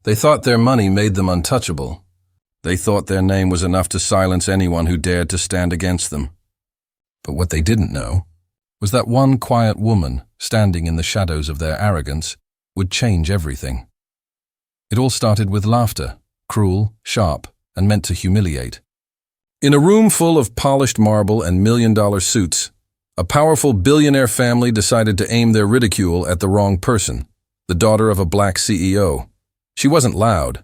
They thought their money made them untouchable. They thought their name was enough to silence anyone who dared to stand against them. But what they didn't know was that one quiet woman, standing in the shadows of their arrogance, would change everything. It all started with laughter, cruel, sharp, and meant to humiliate. In a room full of polished marble and million-dollar suits, a powerful billionaire family decided to aim their ridicule at the wrong person, the daughter of a black CEO. She wasn't loud.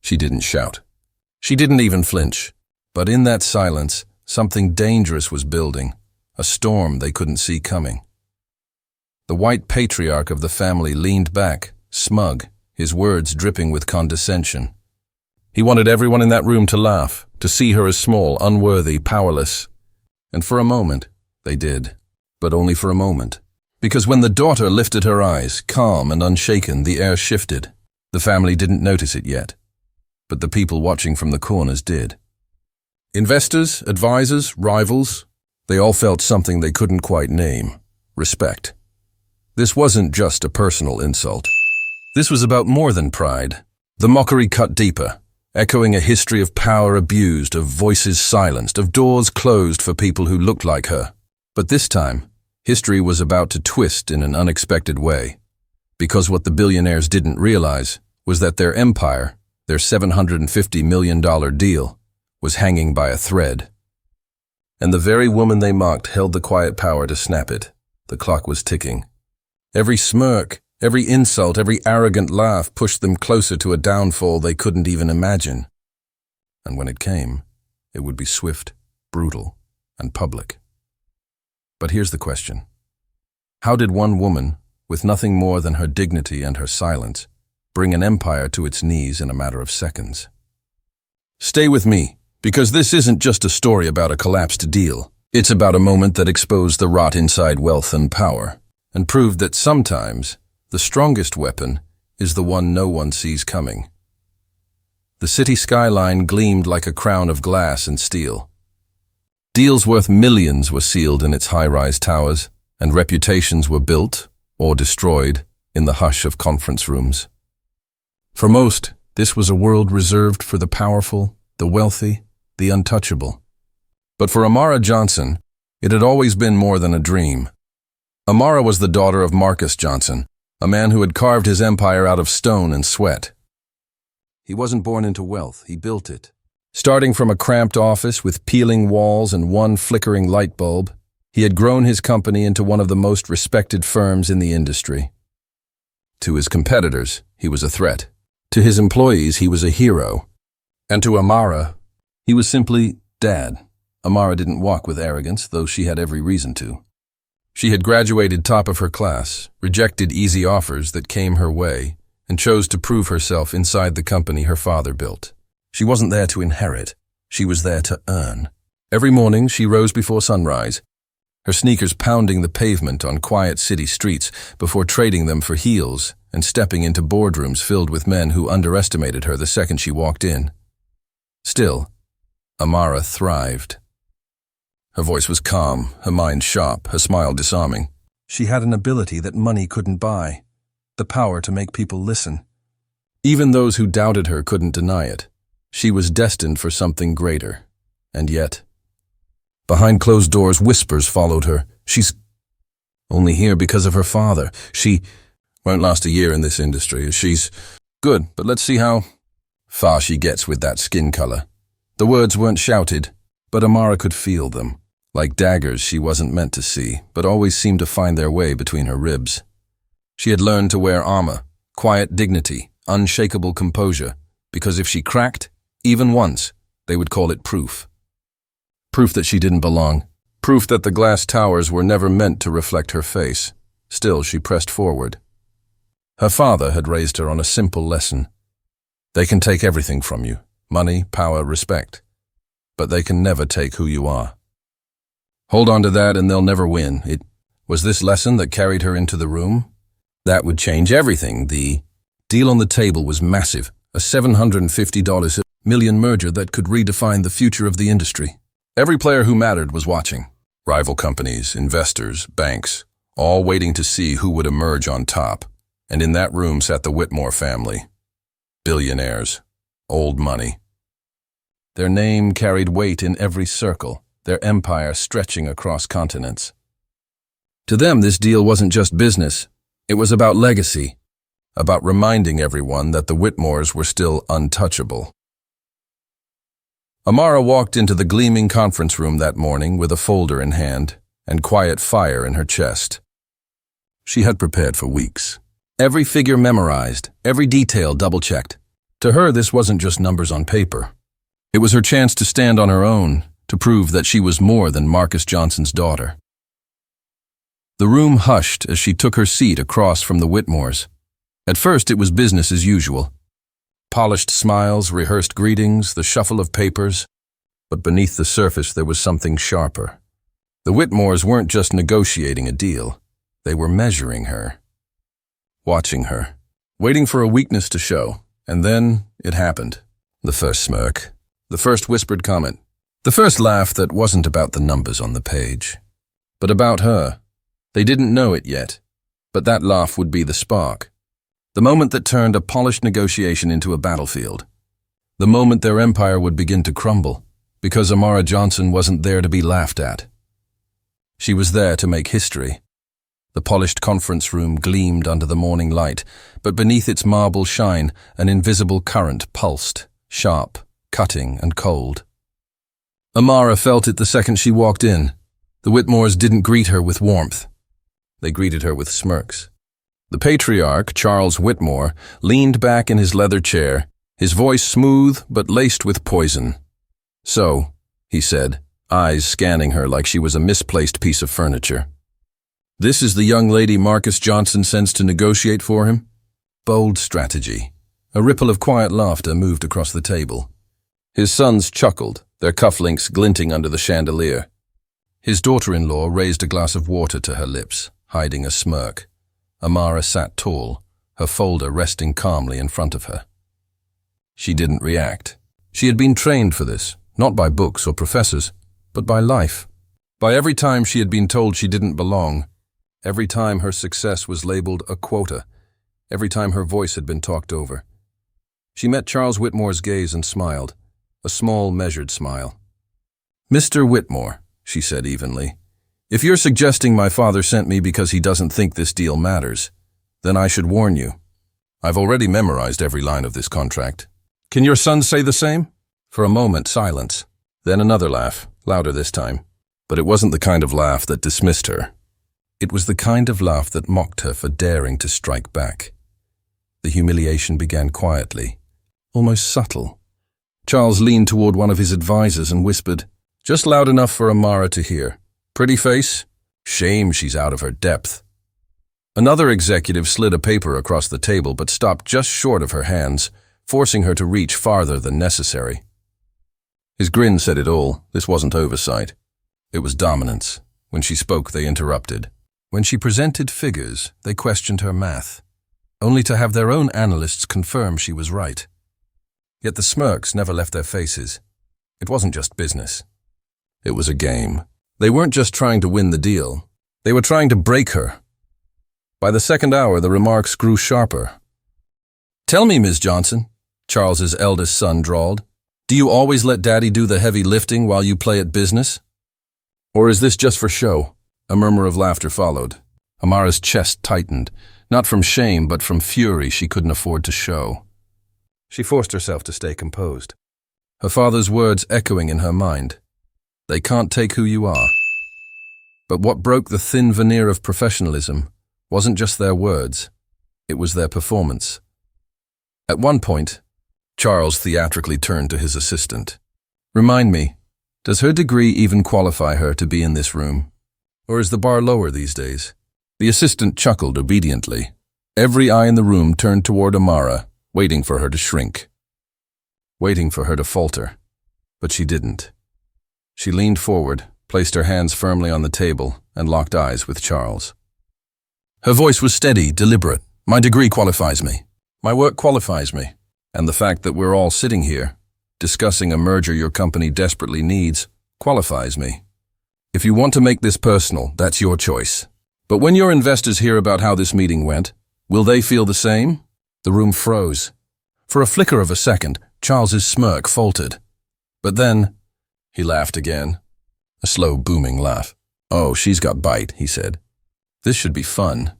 She didn't shout. She didn't even flinch. But in that silence, something dangerous was building, a storm they couldn't see coming. The white patriarch of the family leaned back, smug, his words dripping with condescension. He wanted everyone in that room to laugh, to see her as small, unworthy, powerless. And for a moment, they did. But only for a moment. Because when the daughter lifted her eyes, calm and unshaken, the air shifted. The family didn't notice it yet, but the people watching from the corners did. Investors, advisors, rivals, they all felt something they couldn't quite name: respect. This wasn't just a personal insult. This was about more than pride. The mockery cut deeper, echoing a history of power abused, of voices silenced, of doors closed for people who looked like her. But this time, history was about to twist in an unexpected way. Because what the billionaires didn't realize was that their empire, their $750 million deal, was hanging by a thread. And the very woman they mocked held the quiet power to snap it. The clock was ticking. Every smirk, every insult, every arrogant laugh pushed them closer to a downfall they couldn't even imagine. And when it came, it would be swift, brutal, and public. But here's the question. How did one woman, with nothing more than her dignity and her silence, bring an empire to its knees in a matter of seconds? Stay with me, because this isn't just a story about a collapsed deal. It's about a moment that exposed the rot inside wealth and power, and proved that sometimes the strongest weapon is the one no one sees coming. The city skyline gleamed like a crown of glass and steel. Deals worth millions were sealed in its high-rise towers, and reputations were built or destroyed in the hush of conference rooms. For most, this was a world reserved for the powerful, the wealthy, the untouchable. But for Amara Johnson, it had always been more than a dream. Amara was the daughter of Marcus Johnson, a man who had carved his empire out of stone and sweat. He wasn't born into wealth, he built it. Starting from a cramped office with peeling walls and one flickering light bulb, he had grown his company into one of the most respected firms in the industry. To his competitors, he was a threat. To his employees, he was a hero. And to Amara, he was simply Dad. Amara didn't walk with arrogance, though she had every reason to. She had graduated top of her class, rejected easy offers that came her way, and chose to prove herself inside the company her father built. She wasn't there to inherit. She was there to earn. Every morning, she rose before sunrise, her sneakers pounding the pavement on quiet city streets before trading them for heels and stepping into boardrooms filled with men who underestimated her the second she walked in. Still, Amara thrived. Her voice was calm, her mind sharp, her smile disarming. She had an ability that money couldn't buy, the power to make people listen. Even those who doubted her couldn't deny it. She was destined for something greater. And yet, behind closed doors, whispers followed her. She's only here because of her father. She won't last a year in this industry. She's good, but let's see how far she gets with that skin color. The words weren't shouted, but Amara could feel them. Like daggers she wasn't meant to see, but always seemed to find their way between her ribs. She had learned to wear armor, quiet dignity, unshakable composure, because if she cracked, even once, they would call it proof. Proof that she didn't belong. Proof that the glass towers were never meant to reflect her face. Still, she pressed forward. Her father had raised her on a simple lesson. They can take everything from you, money, power, respect, but they can never take who you are. Hold on to that and they'll never win. It was this lesson that carried her into the room. That would change everything. The deal on the table was massive, a $750 million merger that could redefine the future of the industry. Every player who mattered was watching. Rival companies, investors, banks, all waiting to see who would emerge on top. And in that room sat the Whitmore family. Billionaires. Old money. Their name carried weight in every circle, their empire stretching across continents. To them, this deal wasn't just business. It was about legacy, about reminding everyone that the Whitmores were still untouchable. Amara walked into the gleaming conference room that morning with a folder in hand and quiet fire in her chest. She had prepared for weeks. Every figure memorized, every detail double-checked. To her, this wasn't just numbers on paper. It was her chance to stand on her own, to prove that she was more than Marcus Johnson's daughter. The room hushed as she took her seat across from the Whitmores. At first, it was business as usual. Polished smiles, rehearsed greetings, the shuffle of papers. But beneath the surface, there was something sharper. The Whitmores weren't just negotiating a deal. They were measuring her. Watching her. Waiting for a weakness to show. And then it happened. The first smirk. The first whispered comment. The first laugh that wasn't about the numbers on the page, but about her. They didn't know it yet, but that laugh would be the spark. The moment that turned a polished negotiation into a battlefield. The moment their empire would begin to crumble, because Amara Johnson wasn't there to be laughed at. She was there to make history. The polished conference room gleamed under the morning light, but beneath its marble shine, an invisible current pulsed, sharp, cutting and cold. Amara felt it the second she walked in. The Whitmores didn't greet her with warmth. They greeted her with smirks. The patriarch, Charles Whitmore, leaned back in his leather chair, his voice smooth but laced with poison. "So," he said, eyes scanning her like she was a misplaced piece of furniture. "This is the young lady Marcus Johnson sends to negotiate for him?" Bold strategy. A ripple of quiet laughter moved across the table. His sons chuckled, their cufflinks glinting under the chandelier. His daughter-in-law raised a glass of water to her lips, hiding a smirk. Amara sat tall, her folder resting calmly in front of her. She didn't react. She had been trained for this, not by books or professors, but by life. By every time she had been told she didn't belong, every time her success was labeled a quota, every time her voice had been talked over. She met Charles Whitmore's gaze and smiled, a small, measured smile. "Mr. Whitmore," she said evenly, "if you're suggesting my father sent me because he doesn't think this deal matters, then I should warn you. I've already memorized every line of this contract. Can your son say the same?" For a moment, silence. Then another laugh, louder this time. But it wasn't the kind of laugh that dismissed her. It was the kind of laugh that mocked her for daring to strike back. The humiliation began quietly, almost subtle. Charles leaned toward one of his advisors and whispered, just loud enough for Amara to hear, "Pretty face? Shame she's out of her depth." Another executive slid a paper across the table but stopped just short of her hands, forcing her to reach farther than necessary. His grin said it all. This wasn't oversight. It was dominance. When she spoke, they interrupted. When she presented figures, they questioned her math, only to have their own analysts confirm she was right. Yet the smirks never left their faces. It wasn't just business. It was a game. They weren't just trying to win the deal. They were trying to break her. By the second hour, the remarks grew sharper. "Tell me, Ms. Johnson," Charles's eldest son drawled, "do you always let Daddy do the heavy lifting while you play at business? Or is this just for show?" A murmur of laughter followed. Amara's chest tightened, not from shame but from fury she couldn't afford to show. She forced herself to stay composed. Her father's words echoing in her mind. "They can't take who you are." But what broke the thin veneer of professionalism wasn't just their words, it was their performance. At one point, Charles theatrically turned to his assistant. "Remind me, does her degree even qualify her to be in this room? Or is the bar lower these days?" The assistant chuckled obediently. Every eye in the room turned toward Amara, waiting for her to shrink, waiting for her to falter. But she didn't. She leaned forward, placed her hands firmly on the table, and locked eyes with Charles. Her voice was steady, deliberate. "My degree qualifies me. My work qualifies me. And the fact that we're all sitting here, discussing a merger your company desperately needs, qualifies me. If you want to make this personal, that's your choice. But when your investors hear about how this meeting went, will they feel the same?" The room froze. For a flicker of a second, Charles's smirk faltered. But then, he laughed again. A slow, booming laugh. "Oh, she's got bite," he said. "This should be fun."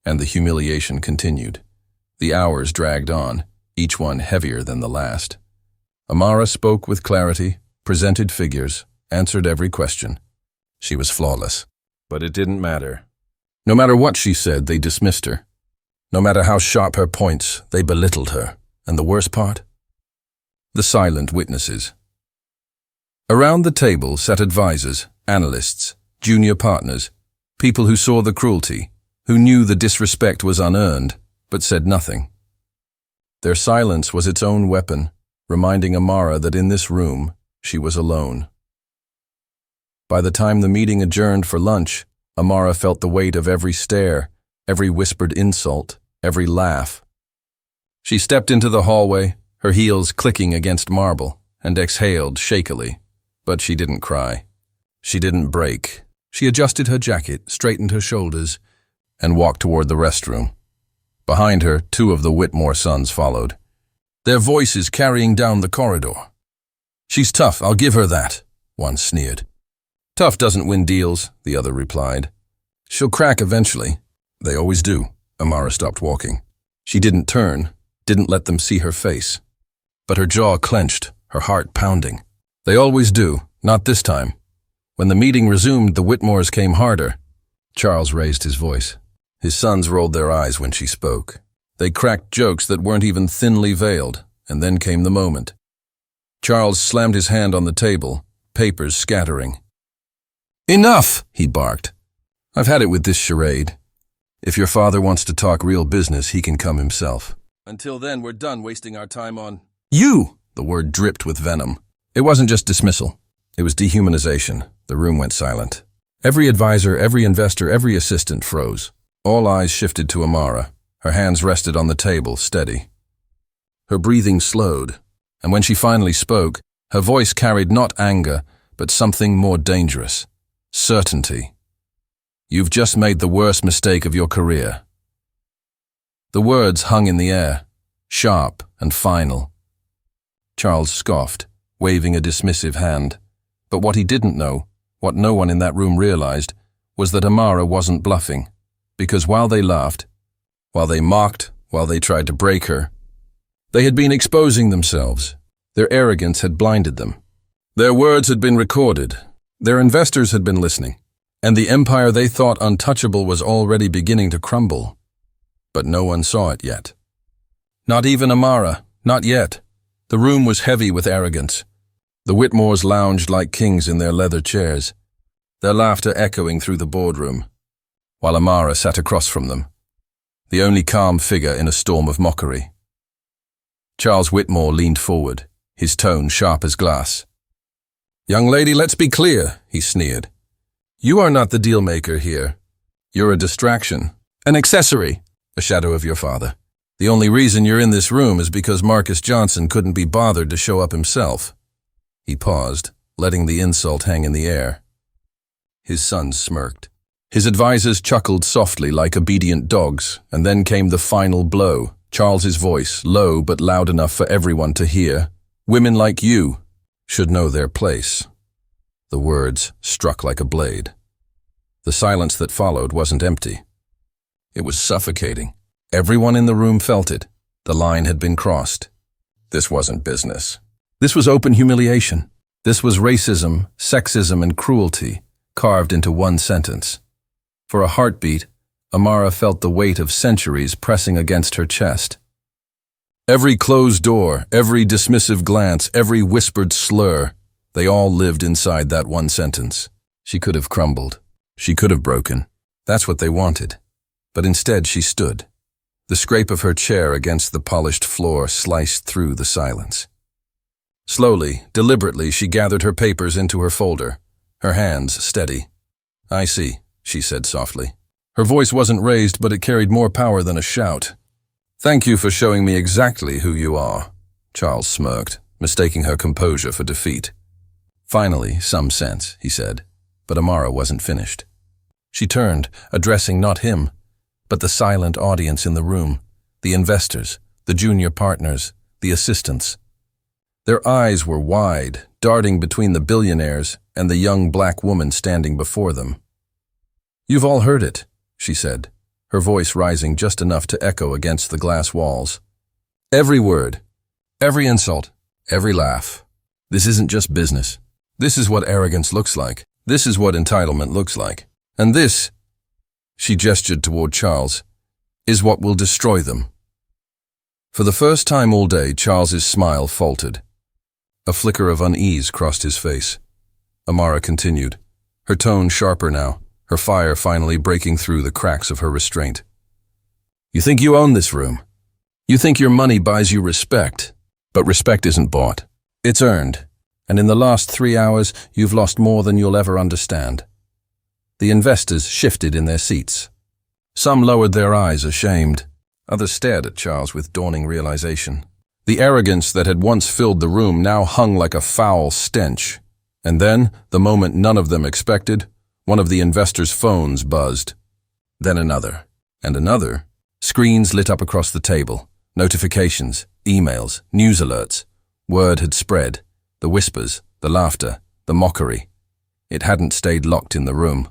And the humiliation continued. The hours dragged on, each one heavier than the last. Amara spoke with clarity, presented figures, answered every question. She was flawless. But it didn't matter. No matter what she said, they dismissed her. No matter how sharp her points, they belittled her. And the worst part? The silent witnesses. Around the table sat advisors, analysts, junior partners, people who saw the cruelty, who knew the disrespect was unearned, but said nothing. Their silence was its own weapon, reminding Amara that in this room, she was alone. By the time the meeting adjourned for lunch, Amara felt the weight of every stare, every whispered insult, every laugh. She stepped into the hallway, her heels clicking against marble, and exhaled shakily. But she didn't cry. She didn't break. She adjusted her jacket, straightened her shoulders, and walked toward the restroom. Behind her, two of the Whitmore sons followed, their voices carrying down the corridor. "She's tough, I'll give her that," one sneered. "Tough doesn't win deals," the other replied. "She'll crack eventually." "They always do." Amara stopped walking. She didn't turn, didn't let them see her face. But her jaw clenched, her heart pounding. "They always do, not this time." When the meeting resumed, the Whitmores came harder. Charles raised his voice. His sons rolled their eyes when she spoke. They cracked jokes that weren't even thinly veiled, and then came the moment. Charles slammed his hand on the table, papers scattering. "Enough!" he barked. "I've had it with this charade. If your father wants to talk real business, he can come himself. Until then, we're done wasting our time on—" "You!" The word dripped with venom. It wasn't just dismissal. It was dehumanization. The room went silent. Every advisor, every investor, every assistant froze. All eyes shifted to Amara. Her hands rested on the table, steady. Her breathing slowed, and when she finally spoke, her voice carried not anger, but something more dangerous. Certainty. "You've just made the worst mistake of your career." The words hung in the air, sharp and final. Charles scoffed, waving a dismissive hand. But what he didn't know, what no one in that room realized, was that Amara wasn't bluffing. Because while they laughed, while they mocked, while they tried to break her, they had been exposing themselves. Their arrogance had blinded them. Their words had been recorded. Their investors had been listening. And the empire they thought untouchable was already beginning to crumble. But no one saw it yet. Not even Amara, not yet. The room was heavy with arrogance. The Whitmores lounged like kings in their leather chairs, their laughter echoing through the boardroom, while Amara sat across from them, the only calm figure in a storm of mockery. Charles Whitmore leaned forward, his tone sharp as glass. "Young lady, let's be clear," he sneered. "You are not the deal-maker here. You're a distraction, an accessory, a shadow of your father. The only reason you're in this room is because Marcus Johnson couldn't be bothered to show up himself." He paused, letting the insult hang in the air. His sons smirked. His advisors chuckled softly like obedient dogs, and then came the final blow, Charles's voice, low but loud enough for everyone to hear. "Women like you should know their place." The words struck like a blade. The silence that followed wasn't empty. It was suffocating. Everyone in the room felt it. The line had been crossed. This wasn't business. This was open humiliation. This was racism, sexism, and cruelty, carved into one sentence. For a heartbeat, Amara felt the weight of centuries pressing against her chest. Every closed door, every dismissive glance, every whispered slur, they all lived inside that one sentence. She could have crumbled. She could have broken. That's what they wanted. But instead she stood. The scrape of her chair against the polished floor sliced through the silence. Slowly, deliberately, she gathered her papers into her folder, her hands steady. "I see," she said softly. Her voice wasn't raised, but it carried more power than a shout. "Thank you for showing me exactly who you are," Charles smirked, mistaking her composure for defeat. "Finally, some sense," he said, but Amara wasn't finished. She turned, addressing not him, but the silent audience in the room, the investors, the junior partners, the assistants. Their eyes were wide, darting between the billionaires and the young black woman standing before them. "You've all heard it," she said, her voice rising just enough to echo against the glass walls. "Every word, every insult, every laugh. This isn't just business. This is what arrogance looks like. This is what entitlement looks like. And this," she gestured toward Charles, "is what will destroy them." For the first time all day, Charles's smile faltered. A flicker of unease crossed his face. Amara continued, her tone sharper now, her fire finally breaking through the cracks of her restraint. "You think you own this room. You think your money buys you respect. But respect isn't bought. It's earned. And in the last 3 hours, you've lost more than you'll ever understand." The investors shifted in their seats. Some lowered their eyes, ashamed. Others stared at Charles with dawning realization. The arrogance that had once filled the room now hung like a foul stench. And then, the moment none of them expected, one of the investors' phones buzzed. Then another, and another. Screens lit up across the table. Notifications, emails, news alerts. Word had spread. The whispers, the laughter, the mockery. It hadn't stayed locked in the room.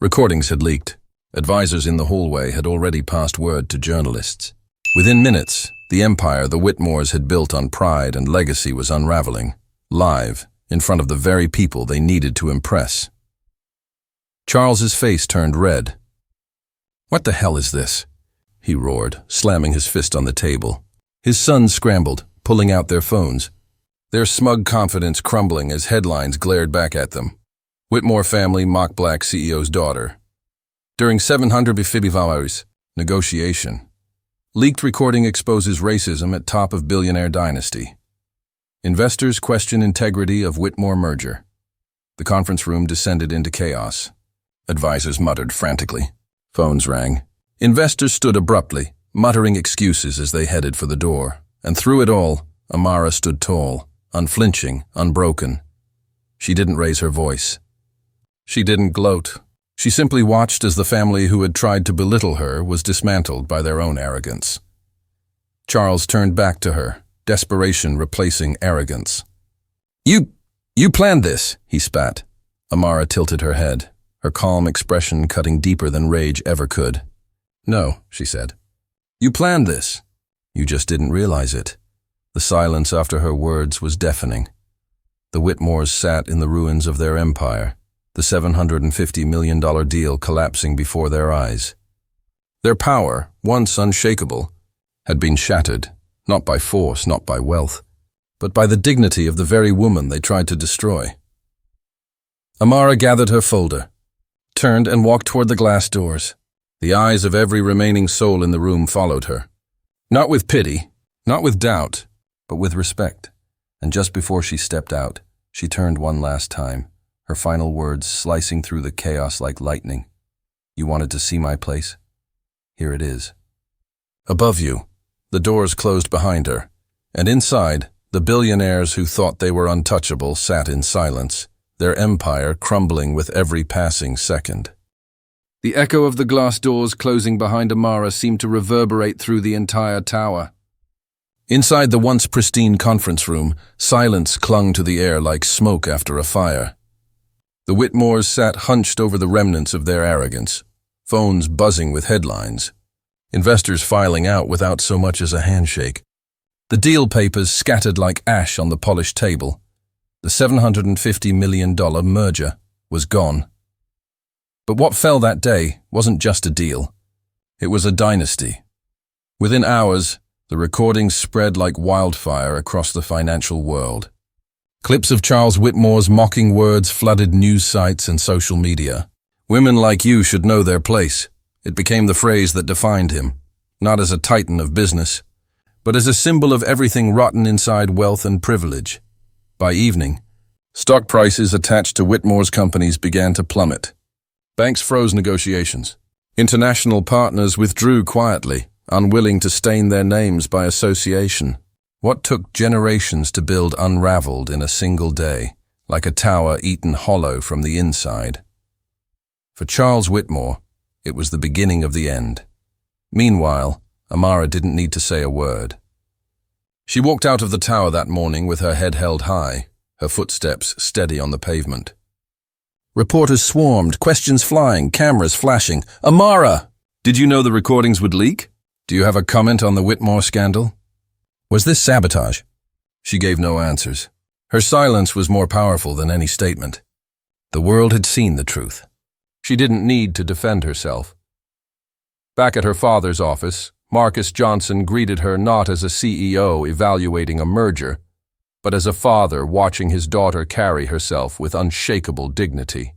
Recordings had leaked. Advisors in the hallway had already passed word to journalists. Within minutes, the empire the Whitmores had built on pride and legacy was unraveling, live, in front of the very people they needed to impress. Charles's face turned red. "What the hell is this?" he roared, slamming his fist on the table. His sons scrambled, pulling out their phones, their smug confidence crumbling as headlines glared back at them. Whitmore family mock black CEO's daughter. During 750 hours negotiation. Leaked recording exposes racism at top of billionaire dynasty. Investors question integrity of Whitmore merger. The conference room descended into chaos. Advisors muttered frantically. Phones rang. Investors stood abruptly, muttering excuses as they headed for the door. And through it all, Amara stood tall, unflinching, unbroken. She didn't raise her voice. She didn't gloat. She simply watched as the family who had tried to belittle her was dismantled by their own arrogance. Charles turned back to her, desperation replacing arrogance. You planned this," he spat. Amara tilted her head, her calm expression cutting deeper than rage ever could. "No," she said. "You planned this. You just didn't realize it." The silence after her words was deafening. The Whitmores sat in the ruins of their empire, the $750 million deal collapsing before their eyes. Their power, once unshakable, had been shattered, not by force, not by wealth, but by the dignity of the very woman they tried to destroy. Amara gathered her folder, turned and walked toward the glass doors. The eyes of every remaining soul in the room followed her. Not with pity, not with doubt, but with respect. And just before she stepped out, she turned one last time, her final words slicing through the chaos like lightning. "You wanted to see my place? Here it is." Above you, the doors closed behind her, and inside, the billionaires who thought they were untouchable sat in silence, their empire crumbling with every passing second. The echo of the glass doors closing behind Amara seemed to reverberate through the entire tower. Inside the once pristine conference room, silence clung to the air like smoke after a fire. The Whitmores sat hunched over the remnants of their arrogance, phones buzzing with headlines, investors filing out without so much as a handshake. The deal papers scattered like ash on the polished table. The $750 million merger was gone. But what fell that day wasn't just a deal. It was a dynasty. Within hours, the recordings spread like wildfire across the financial world. Clips of Charles Whitmore's mocking words flooded news sites and social media. "Women like you should know their place." It became the phrase that defined him, not as a titan of business, but as a symbol of everything rotten inside wealth and privilege. By evening, stock prices attached to Whitmore's companies began to plummet. Banks froze negotiations. International partners withdrew quietly, unwilling to stain their names by association. What took generations to build unraveled in a single day, like a tower eaten hollow from the inside. For Charles Whitmore, it was the beginning of the end. Meanwhile, Amara didn't need to say a word. She walked out of the tower that morning with her head held high, her footsteps steady on the pavement. Reporters swarmed, questions flying, cameras flashing. "Amara! Did you know the recordings would leak? Do you have a comment on the Whitmore scandal? Was this sabotage?" She gave no answers. Her silence was more powerful than any statement. The world had seen the truth. She didn't need to defend herself. Back at her father's office, Marcus Johnson greeted her not as a CEO evaluating a merger, but as a father watching his daughter carry herself with unshakable dignity.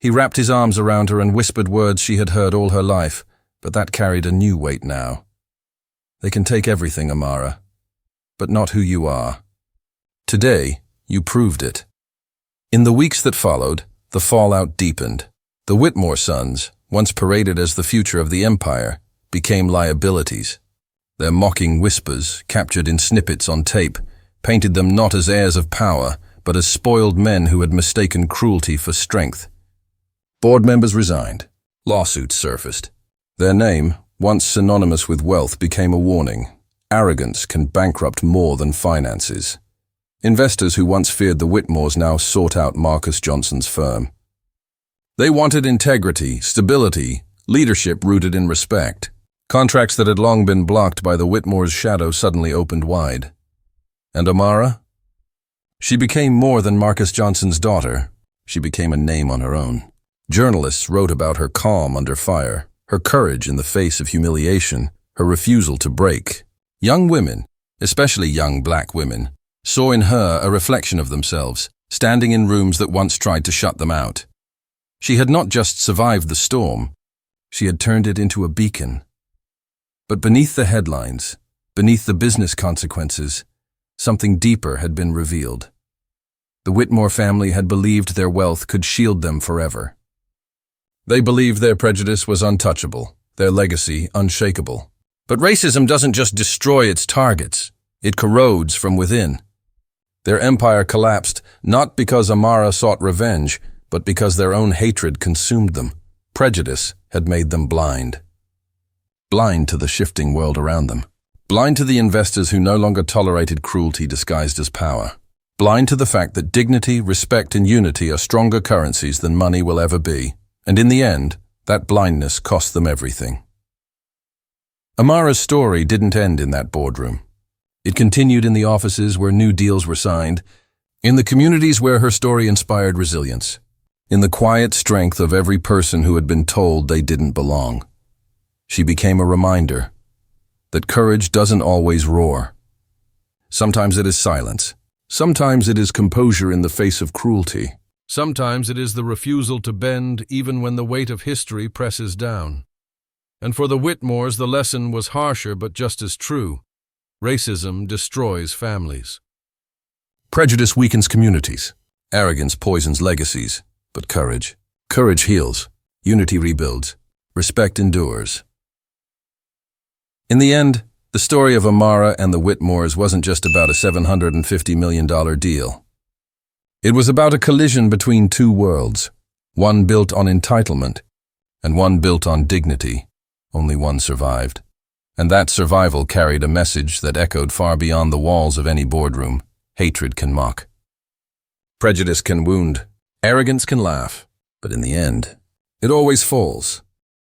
He wrapped his arms around her and whispered words she had heard all her life, but that carried a new weight now. "They can take everything, Amara, but not who you are. Today, you proved it." In the weeks that followed, the fallout deepened. The Whitmore sons, once paraded as the future of the empire, became liabilities. Their mocking whispers, captured in snippets on tape, painted them not as heirs of power, but as spoiled men who had mistaken cruelty for strength. Board members resigned. Lawsuits surfaced. Their name, once synonymous with wealth, became a warning. Arrogance can bankrupt more than finances. Investors who once feared the Whitmores now sought out Marcus Johnson's firm. They wanted integrity, stability, leadership rooted in respect. Contracts that had long been blocked by the Whitmores' shadow suddenly opened wide. And Amara? She became more than Marcus Johnson's daughter. She became a name on her own. Journalists wrote about her calm under fire, her courage in the face of humiliation, her refusal to break. Young women, especially young black women, saw in her a reflection of themselves, standing in rooms that once tried to shut them out. She had not just survived the storm, she had turned it into a beacon. But beneath the headlines, beneath the business consequences, something deeper had been revealed. The Whitmore family had believed their wealth could shield them forever. They believed their prejudice was untouchable, their legacy unshakable. But racism doesn't just destroy its targets, it corrodes from within. Their empire collapsed not because Amara sought revenge, but because their own hatred consumed them. Prejudice had made them blind. Blind to the shifting world around them. Blind to the investors who no longer tolerated cruelty disguised as power. Blind to the fact that dignity, respect, and unity are stronger currencies than money will ever be. And in the end, that blindness cost them everything. Amara's story didn't end in that boardroom. It continued in the offices where new deals were signed, in the communities where her story inspired resilience, in the quiet strength of every person who had been told they didn't belong. She became a reminder that courage doesn't always roar. Sometimes it is silence. Sometimes it is composure in the face of cruelty. Sometimes it is the refusal to bend even when the weight of history presses down. And for the Whitmores, the lesson was harsher but just as true. Racism destroys families. Prejudice weakens communities. Arrogance poisons legacies. But courage heals. Unity rebuilds. Respect endures. In the end, the story of Amara and the Whitmores wasn't just about a $750 million deal. It was about a collision between two worlds, one built on entitlement and one built on dignity. Only one survived. And that survival carried a message that echoed far beyond the walls of any boardroom. Hatred can mock. Prejudice can wound. Arrogance can laugh. But in the end, it always falls.